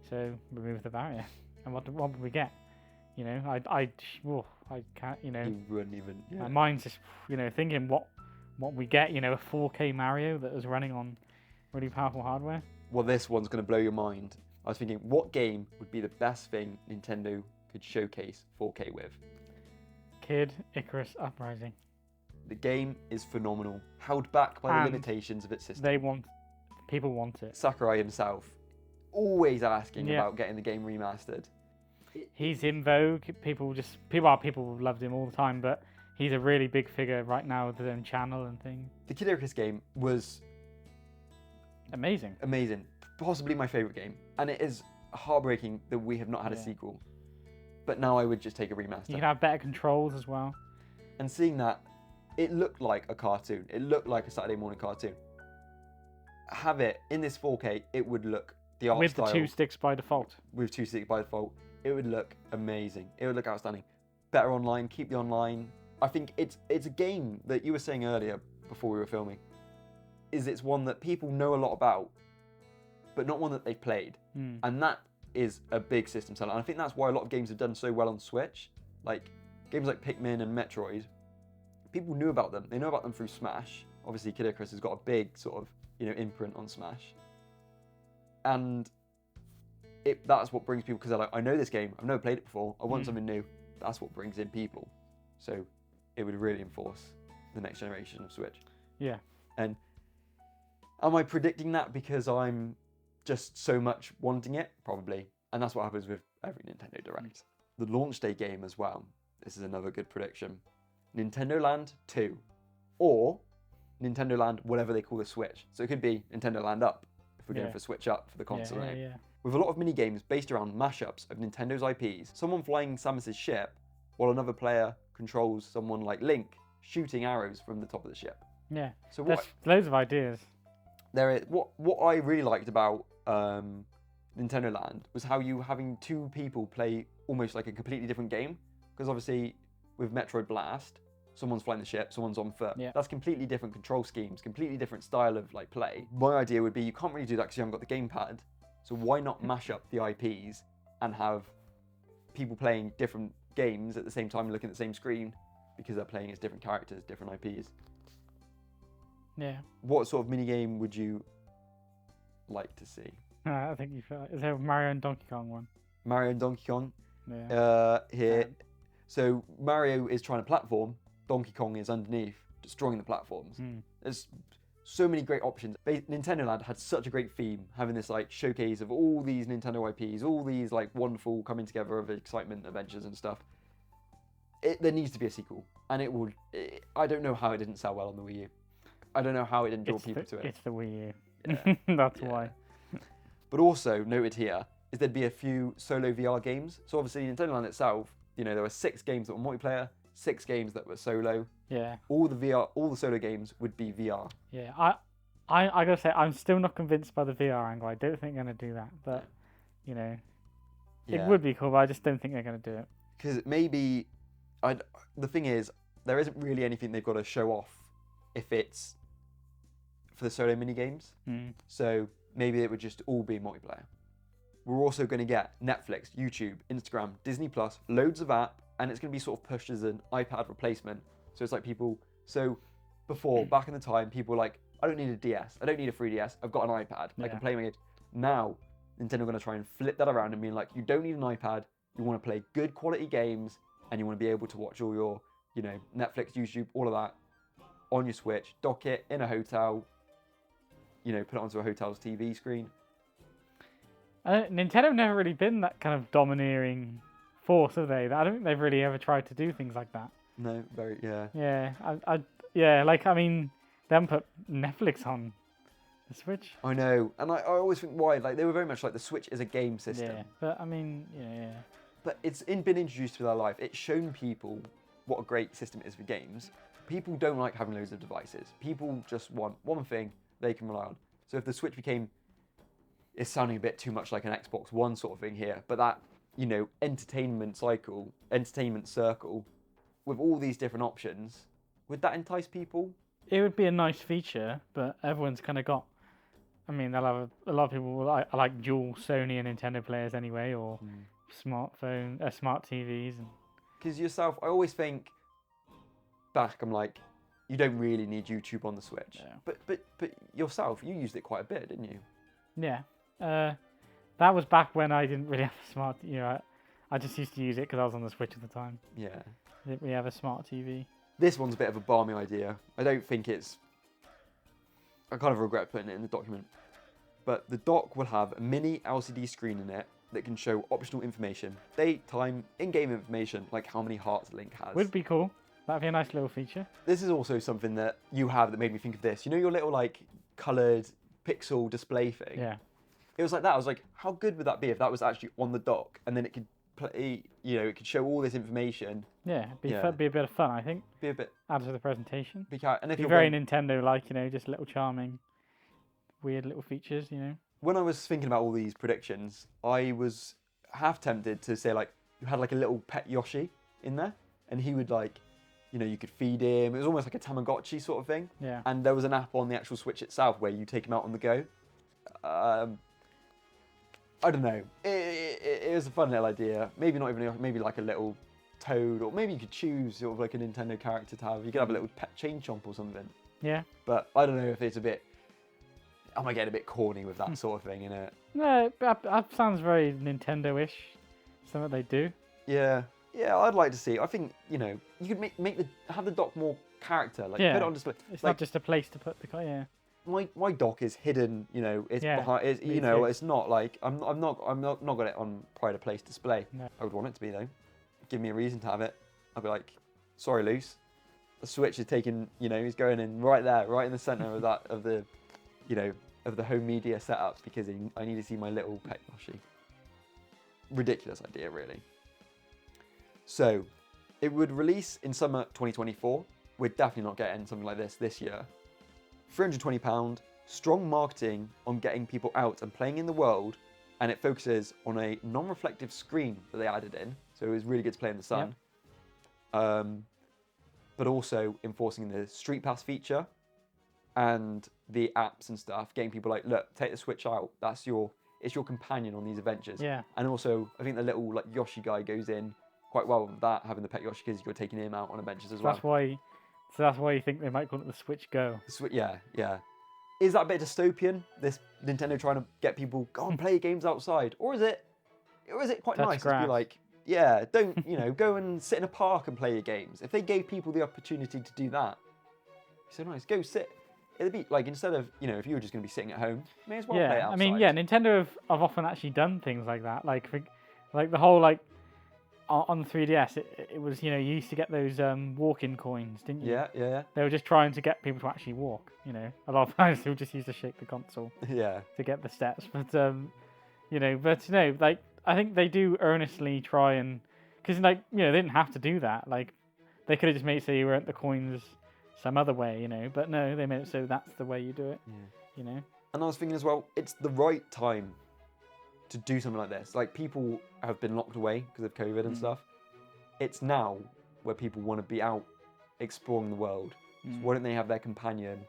So remove the barrier. And what would we get? I can't, You wouldn't even... Yeah. My mind's just, thinking what we get, a 4K Mario that is running on really powerful hardware. Well, this one's going to blow your mind. I was thinking, what game would be the best thing Nintendo could showcase 4K with? Kid Icarus Uprising. The game is phenomenal, held back by And the limitations of its system. People want it. Sakurai himself, always asking Yeah. about getting the game remastered. he's in vogue. People loved him all the time, but he's a really big figure right now with his own channel and things. The Kid Icarus game was Amazing. amazing, possibly my favorite game, and it is heartbreaking that we have not had a Yeah. sequel. But now I would just take a remaster. You can have better controls as well. And seeing that, it looked like a cartoon. It looked like a Saturday morning cartoon. Have it in this 4K, it would look the art With style the 2 sticks by default. with 2 sticks by default. It would look amazing. It would look outstanding. Better online, keep the online. I think it's a game that you were saying earlier before we were filming. It's one that people know a lot about, but not one that they've played. And that is a big system seller. And I think that's why a lot of games have done so well on Switch. Like games like Pikmin and Metroid, people knew about them. They know about them through Smash. Obviously, Kid Icarus has got a big sort of imprint on Smash. And that's what brings people, because they're like, I know this game, I've never played it before, I want something new. That's what brings in people. So it would really enforce the next generation of Switch. Yeah. And am I predicting that because I'm just so much wanting it? Probably. And that's what happens with every Nintendo Direct. The launch day game as well. This is another good prediction. Nintendo Land 2. Or Nintendo Land, whatever they call the Switch. So it could be Nintendo Land Up, if we're going for Switch Up for the console name. Yeah. With a lot of mini-games based around mashups of Nintendo's IPs, someone flying Samus's ship, while another player controls someone like Link, shooting arrows from the top of the ship. Yeah. So There's loads of ideas. what I really liked about Nintendo Land was how you having two people play almost like a completely different game. Because obviously with Metroid Blast, someone's flying the ship, someone's on foot. Yeah. That's completely different control schemes, completely different style of like play. My idea would be you can't really do that because you haven't got the gamepad. So why not mash up the IPs and have people playing different games at the same time looking at the same screen because they're playing as different characters, different IPs. Yeah. What sort of minigame would you like to see? I think you feel is there a Mario and Donkey Kong one? Mario and Donkey Kong Yeah. here. So Mario is trying to platform, Donkey Kong is underneath, destroying the platforms. There's so many great options. Nintendo Land had such a great theme, having this like showcase of all these Nintendo IPs, all these like wonderful coming together of excitement, adventures and stuff. There needs to be a sequel, and it will. I don't know how it didn't sell well on the Wii U. I don't know how it didn't draw people to it. It's the Wii U. Yeah. That's Yeah. why. But also noted here is there'd be a few solo VR games. So obviously Nintendo Land itself, there were 6 games that were multiplayer, 6 games that were solo. Yeah. All the solo games would be VR. Yeah. I gotta say I'm still not convinced by the VR angle. I don't think they're gonna do that, but it would be cool. But I just don't think they're gonna do it. Because maybe, the thing is, there isn't really anything they've got to show off if it's for the solo mini games. So maybe it would just all be multiplayer. We're also going to get Netflix, YouTube, Instagram, Disney Plus, loads of app, and it's going to be sort of pushed as an iPad replacement. So it's like before, back in the time, people were like, I don't need a DS, I don't need a 3DS, I've got an iPad, I can play my games. Now, Nintendo are going to try and flip that around and be like, you don't need an iPad, you want to play good quality games, and you want to be able to watch all your, Netflix, YouTube, all of that on your Switch, dock it in a hotel, put it onto a hotel's TV screen. Nintendo have never really been that kind of domineering force, have they? I don't think they've really ever tried to do things like that. No, yeah. Yeah, they haven't put Netflix on the Switch. I know, and I always think why, like they were very much like the Switch is a game system. Yeah, but yeah. But it's been introduced to their life. It's shown people what a great system it is for games. People don't like having loads of devices. People just want one thing they can rely on. So if the Switch it's sounding a bit too much like an Xbox One sort of thing here, but that, entertainment circle, with all these different options, would that entice people? It would be a nice feature, but everyone's kind of got. I mean, they'll have a lot of people will like dual Sony and Nintendo players anyway, or smart TVs. Because yourself, I always think back. I'm like, you don't really need YouTube on the Switch. Yeah. But yourself, you used it quite a bit, didn't you? Yeah. That was back when I didn't really have a smart. I just used to use it because I was on the Switch at the time. Yeah. I didn't really have a smart TV. This one's a bit of a balmy idea. I don't think I kind of regret putting it in the document. But the dock will have a mini LCD screen in it that can show optional information, date, time, in-game information, like how many hearts Link has. Would be cool. That'd be a nice little feature. This is also something that you have that made me think of this. You know your little like coloured pixel display thing? Yeah. It was like that. I was like, how good would that be if that was actually on the dock and then it could play, it could show all this information. Yeah, it'd be, Yeah. be a bit of fun, I think. Be a bit, Add to the presentation. and if Be you're very going- Nintendo-like, just little charming, weird little features, when I was thinking about all these predictions, I was half tempted to say like you had like a little pet Yoshi in there, and he would like, you could feed him. It was almost like a Tamagotchi sort of thing. Yeah. And there was an app on the actual Switch itself where you take him out on the go. I don't know. It was a fun little idea. Maybe not even, maybe like a little Toad, or maybe you could choose sort of like a Nintendo character to have. You could have a little pet Chain Chomp or something. Yeah. But I don't know if it's I might get a bit corny with that sort of thing, innit? No, that sounds very Nintendo-ish. Something they do. Yeah, I'd like to see. I think you could have the dock more character, like put it on display. It's like, not just a place to put the yeah. My dock is hidden. It's Yeah, behind. It's, me too. it's not like I'm not got it on pride of place display. No. I would want it to be though. Give me a reason to have it. I'd be like, sorry, Luce. The Switch is taking. He's going in right there, right in the center of that of the home media setup because I need to see my little pet Yoshi. Ridiculous idea, really. So, it would release in summer 2024. We're definitely not getting something like this year. £320, strong marketing on getting people out and playing in the world, and it focuses on a non-reflective screen that they added in, so it was really good to play in the sun. But also enforcing the Street Pass feature and the apps and stuff, getting people like, look, take the Switch out. It's your companion on these adventures. Yeah. And also, I think the little like Yoshi guy goes in quite well with that, having the pet Yoshi because you're taking him out on adventures as well. That's why you think they might call it the Switch Go. Yeah. Is that a bit dystopian? This Nintendo trying to get people go and play games outside, or is it quite Touch nice to grass. be like, yeah, don't go and sit in a park and play your games. If they gave people the opportunity to do that, so nice. Go sit. It'd be like instead of if you were just going to be sitting at home, may as well play outside. I mean, Nintendo have often actually done things like that. Like the whole on the 3DS, it was you used to get those walk-in coins, didn't you? Yeah. They were just trying to get people to actually walk. A lot of times they would just used to shake the console Yeah. to get the steps. But I think they do earnestly try and because they didn't have to do that. Like they could have just made it so you earned the coins some other way, But no, they made it so that's the way you do it. And I was thinking as well, it's the right time to do something like this. Like people have been locked away because of COVID and stuff. It's now where people want to be out exploring the world. So why don't they have their companion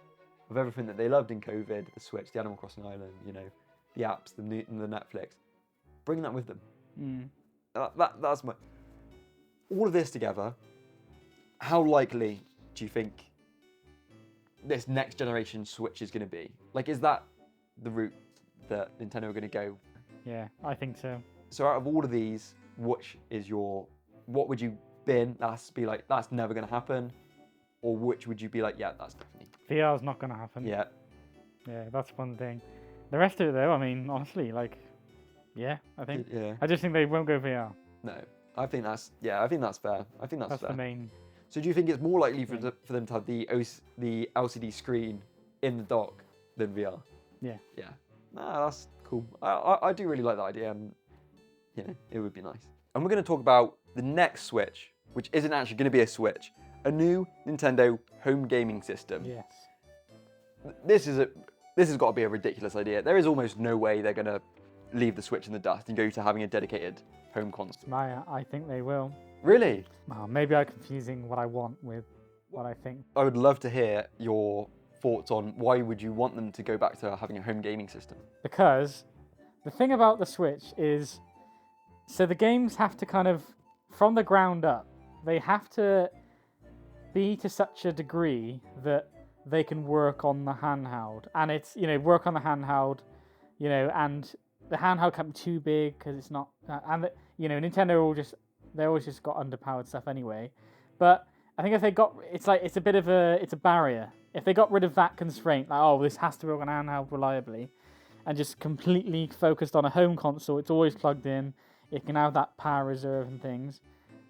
of everything that they loved in COVID, the Switch, the Animal Crossing Island, the apps, the Netflix. Bring that with them. That's my... All of this together, how likely do you think this next generation Switch is going to be? Like, is that the route that Nintendo are going to go? Yeah, I think so. So out of all of these, what would you bin? That's never going to happen. Or which would you be like, yeah, that's definitely. VR's not going to happen. Yeah. Yeah, that's one thing. The rest of it, though, I mean, honestly, I think. Yeah. I just think they won't go VR. No, I think that's fair. I think that's fair. That's the main. So do you think it's more likely for them to have the LCD screen in the dock than VR? Yeah. Yeah. Nah, that's cool. I do really like that idea, and it would be nice. And we're going to talk about the next Switch, which isn't actually going to be a Switch, a new Nintendo home gaming system. Yes. This has got to be a ridiculous idea. There is almost no way they're going to leave the Switch in the dust and go to having a dedicated home console. I think they will. Really? Well, maybe I'm confusing what I want with what I think. I would love to hear your thoughts on why would you want them to go back to having a home gaming system? Because the thing about the Switch is, so the games have to kind of, from the ground up, they have to be to such a degree that they can work on the handheld. And it's, work on the handheld, and the handheld can't be too big because it's not, Nintendo always just got underpowered stuff anyway. But I think if they got, it's a barrier. If they got rid of that constraint, like, this has to work on handheld reliably, and just completely focused on a home console, it's always plugged in, it can have that power reserve and things,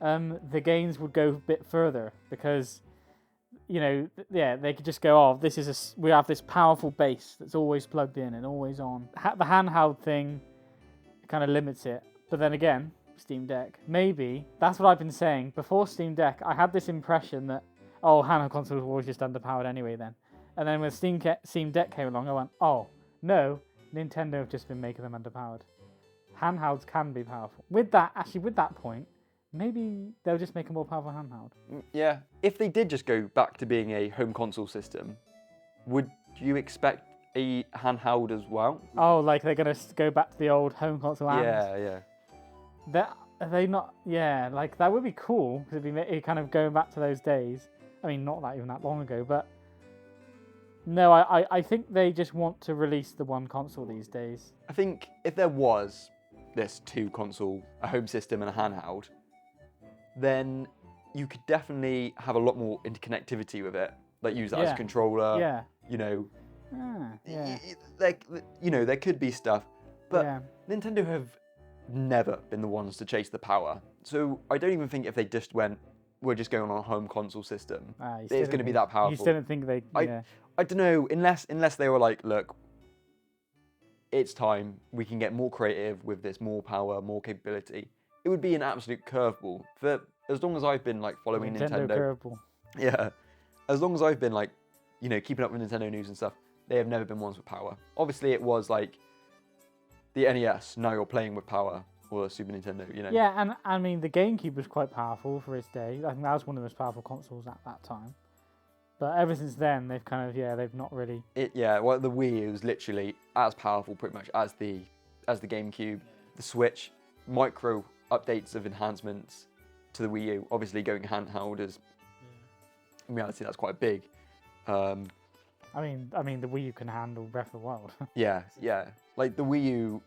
the games would go a bit further because, you know, they could just go, oh, we have this powerful base that's always plugged in and always on. The handheld thing kind of limits it. But then again, Steam Deck, maybe, that's what I've been saying. Before Steam Deck, I had this impression that, oh, handheld consoles were always just underpowered anyway then. And then when Steam Deck came along, I went, oh, no, Nintendo have just been making them underpowered. Handhelds can be powerful. With that point, maybe they'll just make a more powerful handheld. Yeah. If they did just go back to being a home console system, would you expect a handheld as well? Oh, like they're going to go back to the old home console hands? Yeah. Are they not? Yeah, like that would be cool because it'd be kind of going back to those days. I mean, not even that long ago, but no, I think they just want to release the one console these days. I think if there was this two console, a home system and a handheld, then you could definitely have a lot more interconnectivity with it. Like use that as a controller. Yeah. You know. Yeah. Like, you know, there could be stuff, but Yeah. Nintendo have never been the ones to chase the power. So I don't even think if they just went, we're just going on a home console system, it's going to be that powerful. You still don't think they? I don't know, unless they were like, look, it's time, we can get more creative with this, more power, more capability. It would be an absolute curveball. For as long as I've been like following Nintendo curveball. Yeah, as long as I've been like, you know, keeping up with Nintendo news and stuff, they have never been ones with power. Obviously, it was like the NES. Now you're playing with power, or the Super Nintendo. You know. Yeah, and I mean the GameCube was quite powerful for its day. I think that was one of the most powerful consoles at that time. But ever since then, they've kind of they've not really. Well, the Wii U was literally as powerful, pretty much, as the GameCube. The Switch, micro updates of enhancements to the Wii U. Obviously, going handheld is, in reality, that's quite big. I mean, the Wii U can handle Breath of the Wild. yeah. Like the Wii U,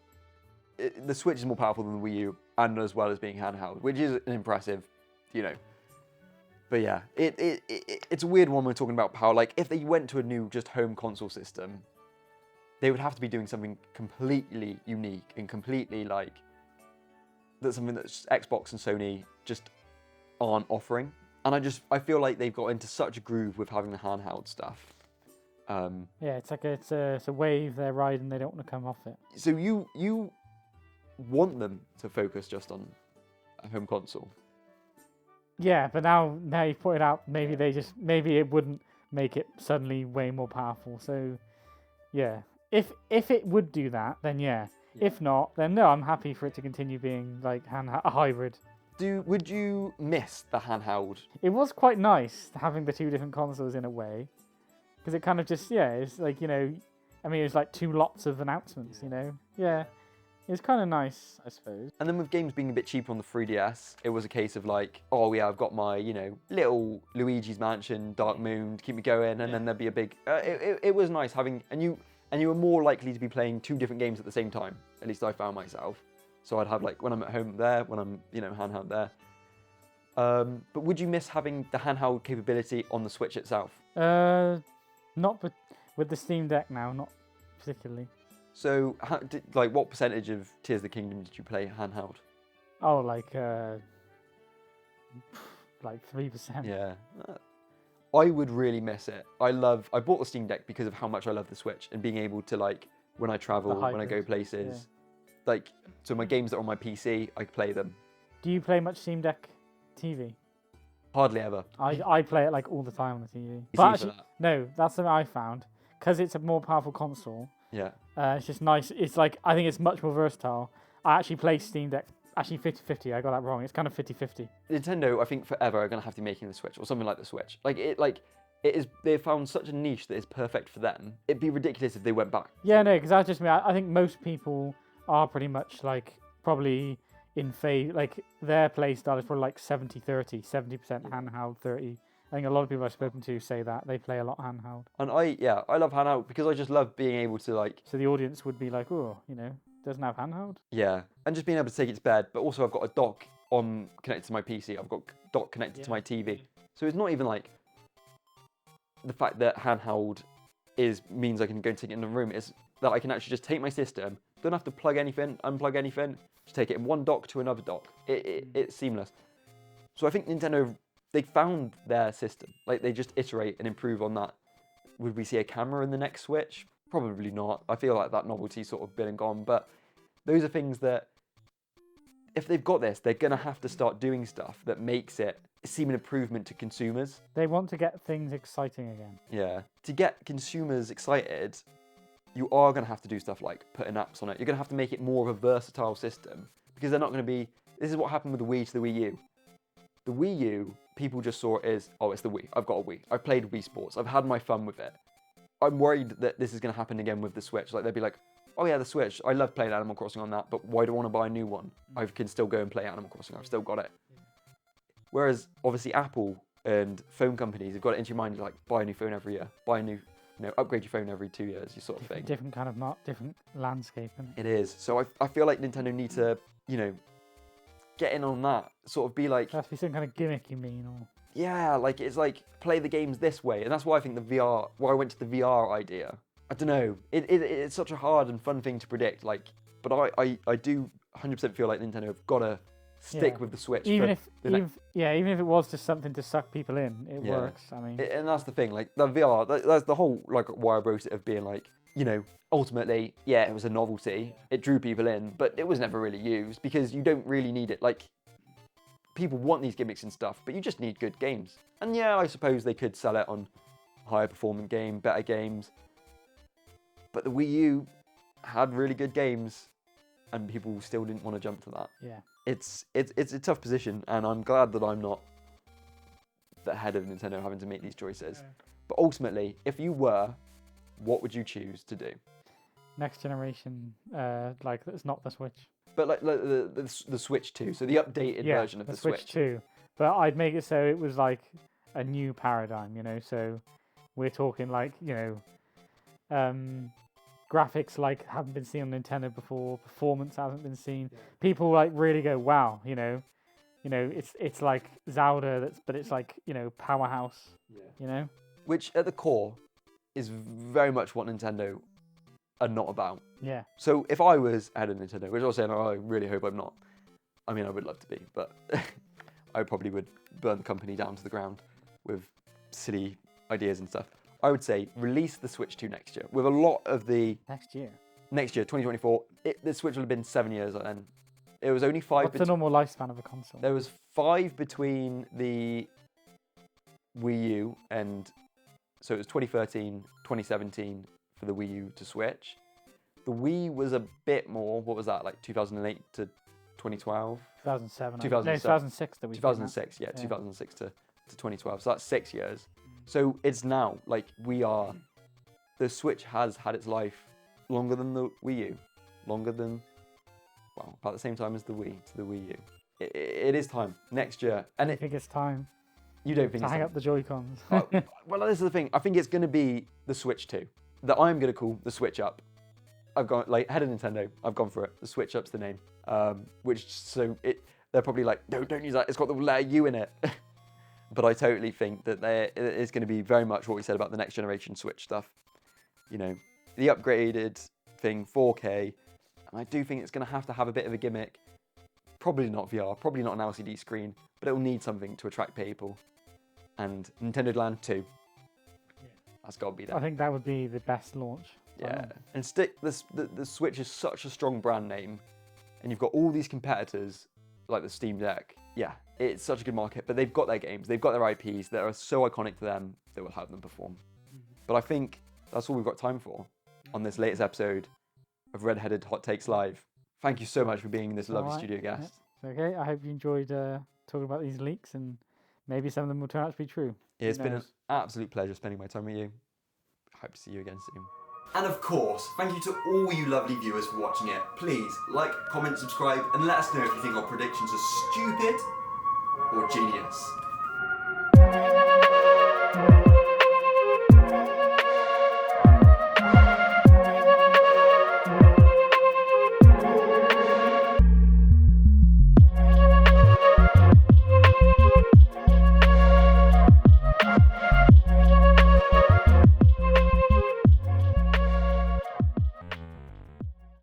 the Switch is more powerful than the Wii U, and as well as being handheld, which is an impressive, you know. But yeah, it's a weird one when we're talking about power. Like, if they went to a new just home console system, they would have to be doing something completely unique and completely like, that's something that Xbox and Sony just aren't offering. And I feel like they've got into such a groove with having the handheld stuff. Yeah, it's a wave they're riding. They don't want to come off it. So you want them to focus just on a home console? Yeah, but now you pointed out maybe it wouldn't make it suddenly way more powerful. So yeah, if it would do that, then yeah. If not, then no, I'm happy for it to continue being like a hybrid. Would you miss the handheld? It was quite nice having the two different consoles in a way, because it kind of just it's like, you know, I mean, it was like two lots of announcements, you know. Yeah, it was kind of nice, I suppose. And then with games being a bit cheaper on the 3DS, it was a case of like, oh yeah, I've got my, you know, little Luigi's Mansion, Dark Moon to keep me going, and then there'd be a big. It was nice having, and you were more likely to be playing two different games at the same time. At least I found myself. So I'd have like when I'm at home there, when I'm, you know, handheld there. But would you miss having the handheld capability on the Switch itself? Not with the Steam Deck now, not particularly. So, what percentage of Tears of the Kingdom did you play handheld? Oh, like 3%. Yeah. I would really miss it. I bought the Steam Deck because of how much I love the Switch and being able to, like, when I travel, when I go places, like, so my games that are on my PC, I play them. Do you play much Steam Deck TV? Hardly ever. I play it like all the time on the TV. But actually, no, that's something I found. Because it's a more powerful console. Yeah. It's just nice. It's like, I think it's much more versatile. I actually play Steam Deck. Actually, 50-50. I got that wrong. It's kind of 50-50. Nintendo, I think, forever are going to have to be making the Switch or something like the Switch. It is. They've found such a niche that is perfect for them. It'd be ridiculous if they went back. Yeah, no, because that's just me. I think most people are pretty much like probably in favor. Like their play style is probably like 70-30, 70% handheld, 30. I think a lot of people I've spoken to say that they play a lot handheld. And I love handheld because I just love being able to like. So the audience would be like, oh, you know, doesn't have handheld. Yeah, and just being able to take it to bed, but also I've got a dock connected to my PC. I've got dock connected to my TV. So it's not even like the fact that handheld means I can go and take it in the room. Is that I can actually just take my system, don't have to plug anything, unplug anything, just take it in one dock to another dock. It's seamless. So I think Nintendo, they found their system. Like, they just iterate and improve on that. Would we see a camera in the next Switch? Probably not. I feel like that novelty's sort of been and gone. But those are things that, if they've got this, they're going to have to start doing stuff that makes it seem an improvement to consumers. They want to get things exciting again. Yeah. To get consumers excited, you are going to have to do stuff like putting apps on it. You're going to have to make it more of a versatile system, because they're not going to be... This is what happened with the Wii to the Wii U. The Wii U, people just saw it as, oh, it's the Wii. I've got a Wii. I've played Wii Sports. I've had my fun with it. I'm worried that this is going to happen again with the Switch. Like, they'll be like, oh yeah, the Switch. I love playing Animal Crossing on that, but why do I want to buy a new one? I can still go and play Animal Crossing. I've still got it. Whereas, obviously, Apple and phone companies have got it into your mind, like, buy a new phone every year. Buy a new, upgrade your phone every 2 years, you sort of thing. Different kind of different landscape. Isn't it? It is. So I feel like Nintendo need to, get in on that. Sort of be like... There has to be some kind of gimmick, you mean? Or... Yeah, like, it's like, play the games this way. And that's why I think why I went to the VR idea. I don't know. It's such a hard and fun thing to predict. Like, but I do 100% feel like Nintendo have got to stick with the Switch. Even if it was just something to suck people in, it works. I mean, and that's the thing. Like, the VR, that's the whole, like, why I wrote it, of being like, ultimately, yeah, it was a novelty. It drew people in, but it was never really used, because you don't really need it. Like, people want these gimmicks and stuff, but you just need good games. And yeah, I suppose they could sell it on higher performing game, better games. But the Wii U had really good games, and people still didn't want to jump to that. Yeah. It's a tough position, and I'm glad that I'm not the head of Nintendo having to make these choices. Yeah. But ultimately, if you were, what would you choose to do? Next generation, like, it's not the Switch. But like the Switch 2, so the updated version of the Switch 2. But I'd make it so it was like a new paradigm, So we're talking like, graphics like haven't been seen on Nintendo before, performance hasn't been seen. Yeah. People like really go, wow, it's like Zelda, but it's like, powerhouse, Which at the core is very much what Nintendo are not about. Yeah. So if I was head of Nintendo, which I was saying, I really hope I'm not. I mean, I would love to be, but I probably would burn the company down to the ground with silly ideas and stuff. I would say release the Switch 2 next year. With a lot of the... Next year, 2024. The Switch will have been 7 years then. It was only 5... What's the normal lifespan of a console? There was 5 between the Wii U and... So it was 2013, 2017 for the Wii U to Switch. The Wii was a bit more. What was that, like 2008 to 2012? 2007. 2006. 2006, yeah, 2006 to 2012. So that's 6 years. So it's now, like, the Switch has had its life longer than the Wii U. Longer than, well, about the same time as the Wii to the Wii U. It is time. Next year. And I think it's time. You don't think to it's hang time? Up the Joy-Cons. Well, this is the thing. I think it's going to be the Switch 2. That I'm going to call the Switch Up. I've gone, like, head of Nintendo, I've gone for it. The Switch Up's the name. They're probably like, no, don't use that. It's got the letter U in it. But I totally think that it's going to be very much what we said about the next generation Switch stuff. The upgraded thing, 4K. And I do think it's going to have a bit of a gimmick. Probably not VR, probably not an LCD screen, but it'll need something to attract people. And Nintendo Land 2. That's got to be there. I think that would be the best launch. Yeah, and the Switch is such a strong brand name, and you've got all these competitors like the Steam Deck. Yeah, it's such a good market, but they've got their games, they've got their IPs that are so iconic to them that will help them perform. But I think that's all we've got time for on this latest episode of Red-Headed Hot Takes Live. Thank you so much for being this lovely studio guest. Yeah. Okay, I hope you enjoyed talking about these leaks, and maybe some of them will turn out to be true. Yeah, it's been an absolute pleasure spending my time with you. I hope to see you again soon. And of course, thank you to all you lovely viewers for watching it. Please like, comment, subscribe, and let us know if you think our predictions are stupid or genius.